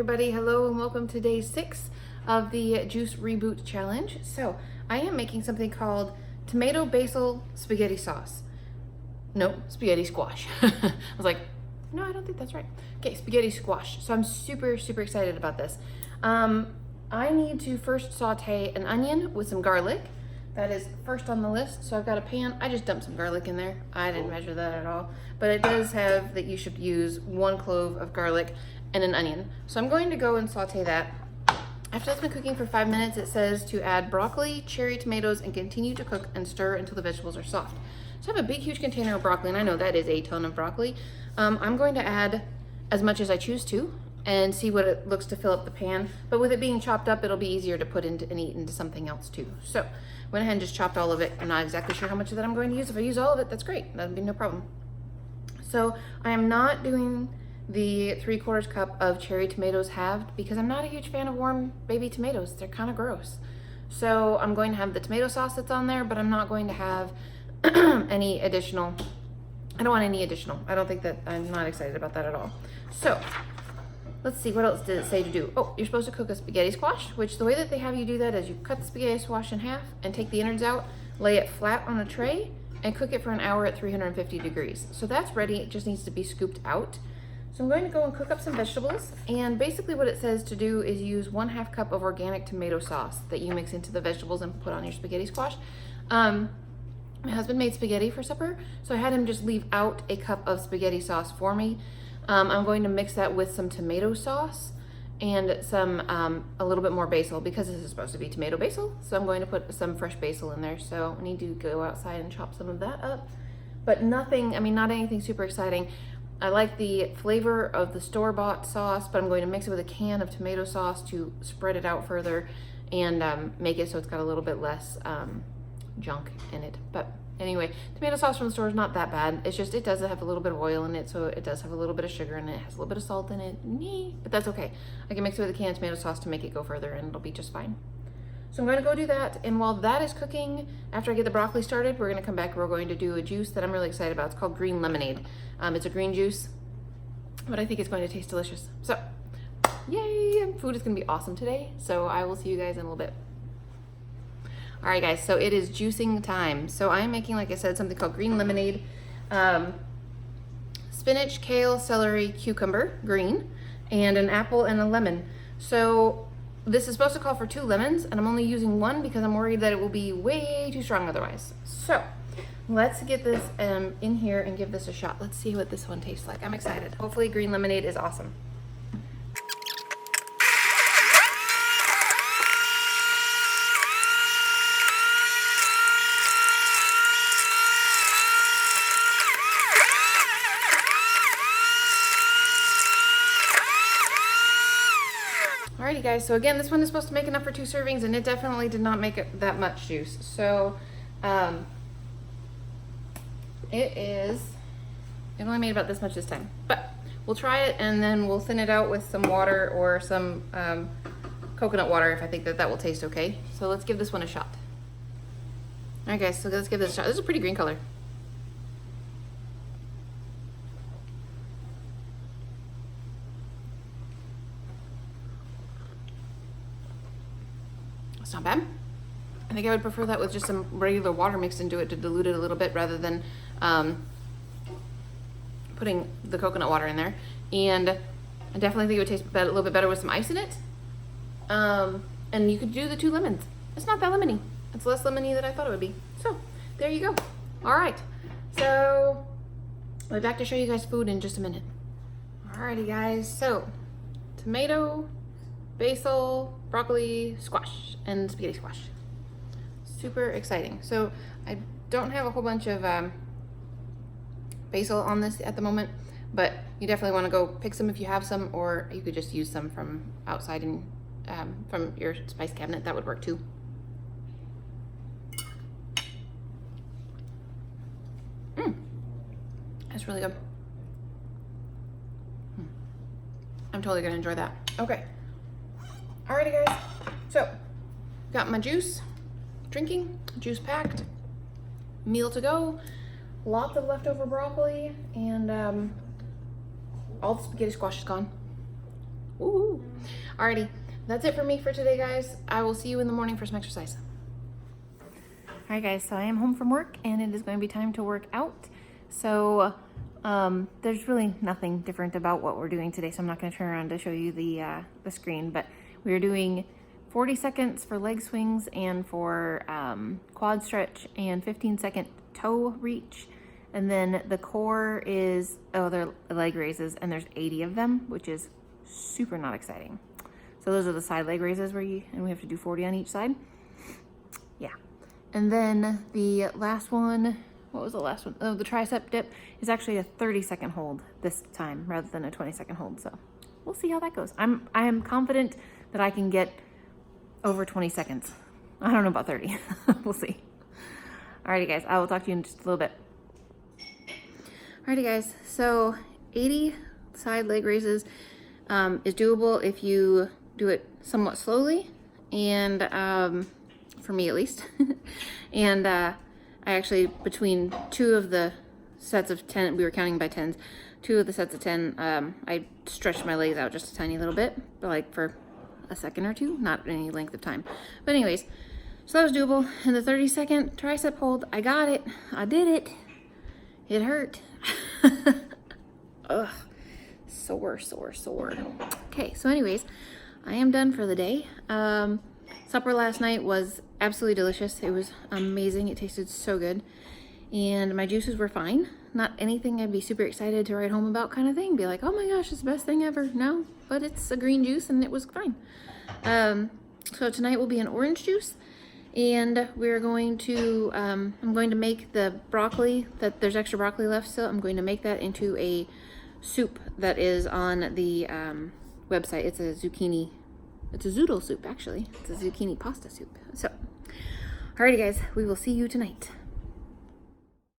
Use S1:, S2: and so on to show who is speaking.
S1: everybody, hello and welcome to day 6 of the Juice Reboot Challenge. So I am making something called tomato basil spaghetti sauce. No, spaghetti squash. I was like, no, I don't think that's right. Okay, spaghetti squash. So I'm super excited about this. I need to first saute an onion with some garlic. That is first on the list. So I've got a pan. I just dumped some garlic in there. I didn't measure that at all. But it does have that you should use 1 clove of garlic and an onion. So I'm going to go and saute that. After that's been cooking for 5 minutes, it says to add broccoli, cherry tomatoes, and continue to cook and stir until the vegetables are soft. So I have a big, huge container of broccoli, and I know that is a ton of broccoli. I'm going to add as much as I choose to and see what it looks to fill up the pan. But with it being chopped up, it'll be easier to put into and eat into something else too. So went ahead and just chopped all of it. I'm not exactly sure how much of that I'm going to use. If I use all of it, that's great. That'd be no problem. So I am not doing the 3/4 cup of cherry tomatoes halved because I'm not a huge fan of warm baby tomatoes. They're kind of gross. So I'm going to have the tomato sauce that's on there, but I'm not going to have any additional. I don't want any additional. I don't think that, I'm not excited about that at all. So let's see, what else did it say to do? Oh, you're supposed to cook a spaghetti squash, which the way that they have you do that is you cut the spaghetti squash in half and take the innards out, lay it flat on a tray, and cook it for an hour at 350 degrees. So that's ready, it just needs to be scooped out. So I'm going to go and cook up some vegetables, and basically what it says to do is use 1/2 cup of organic tomato sauce that you mix into the vegetables and put on your spaghetti squash. My husband made spaghetti for supper, so I had him just leave out a cup of spaghetti sauce for me. I'm going to mix that with some tomato sauce and some a little bit more basil because this is supposed to be tomato basil. So I'm going to put some fresh basil in there. So I need to go outside and chop some of that up. But nothing, I mean, not anything super exciting. I like the flavor of the store-bought sauce, but I'm going to mix it with a can of tomato sauce to spread it out further and make it so it's got a little bit less junk in it. But anyway, tomato sauce from the store is not that bad. It's just, it does have a little bit of oil in it, so it does have a little bit of sugar in it. It has a little bit of salt in it, but that's okay. I can mix it with a can of tomato sauce to make it go further and it'll be just fine. So I'm going to go do that, and while that is cooking, after I get the broccoli started, we're going to come back and we're going to do a juice that I'm really excited about. It's called green lemonade. It's a green juice, but I think it's going to taste delicious. So, yay! Food is going to be awesome today, so I will see you guys in a little bit. All right, guys, so it is juicing time. So I am making, like I said, something called green lemonade. Spinach, kale, celery, cucumber, green, and an apple and a lemon. So this is supposed to call for 2 lemons, and I'm only using 1 because I'm worried that it will be way too strong otherwise. So let's get this in here and give this a shot. Let's see what this one tastes like. I'm excited. Hopefully green lemonade is awesome. Alrighty guys, so again, this one is supposed to make enough for 2 servings, and it definitely did not make it that much juice. So it only made about this much this time, but we'll try it and then we'll thin it out with some water or some coconut water if I think that that will taste okay. So let's give this one a shot. All right guys, so let's give this a shot. This is a pretty green color. It's not bad. I think I would prefer that with just some regular water mixed into it to dilute it a little bit rather than putting the coconut water in there. And I definitely think it would taste a little bit better with some ice in it. And you could do the 2 lemons. It's not that lemony. It's less lemony than I thought it would be. So there you go. All right. So I'll be back to show you guys food in just a minute. Alrighty guys. So tomato, basil, broccoli, squash, and spaghetti squash. Super exciting. So I don't have a whole bunch of basil on this at the moment, but you definitely want to go pick some if you have some, or you could just use some from outside and from your spice cabinet. That would work too. That's really good. I'm totally gonna enjoy that. Okay. Alrighty guys, so got my juice, drinking, juice packed, meal to go, lots of leftover broccoli, and all the spaghetti squash is gone. Woo! Alrighty, that's it for me for today, guys. I will see you in the morning for some exercise. Alright guys, so I am home from work and it is going to be time to work out. So there's really nothing different about what we're doing today, so I'm not going to turn around to show you the screen, but we're doing 40 seconds for leg swings and for quad stretch and 15-second toe reach. And then the core is, they're leg raises, and there's 80 of them, which is super not exciting. So those are the side leg raises and we have to do 40 on each side. Yeah. And then the last one, what was the last one? Oh, the tricep dip is actually a 30-second hold this time rather than a 20-second hold. So we'll see how that goes. I am confident that I can get over 20 seconds. I don't know about 30. We'll see. Alrighty guys, I will talk to you in just a little bit. Alrighty guys, so 80 side leg raises is doable if you do it somewhat slowly, and for me at least. And I actually, between two of the sets of 10, we were counting by 10s, two of the sets of 10, I stretched my legs out just a tiny little bit, but like for a second or two, not any length of time. But anyways, so that was doable. And the 30-second tricep hold, I got it. I did it. It hurt. Ugh. Sore. Okay, so anyways, I am done for the day. Supper last night was absolutely delicious. It was amazing. It tasted so good. And my juices were fine. Not anything I'd be super excited to write home about kind of thing. Be like, oh my gosh, it's the best thing ever. No, but it's a green juice and it was fine. So tonight will be an orange juice. And we're going to, I'm going to make the broccoli, that there's extra broccoli left still. I'm going to make that into a soup that is on the website. It's a zoodle soup actually. It's a zucchini pasta soup. So, alrighty guys, we will see you tonight.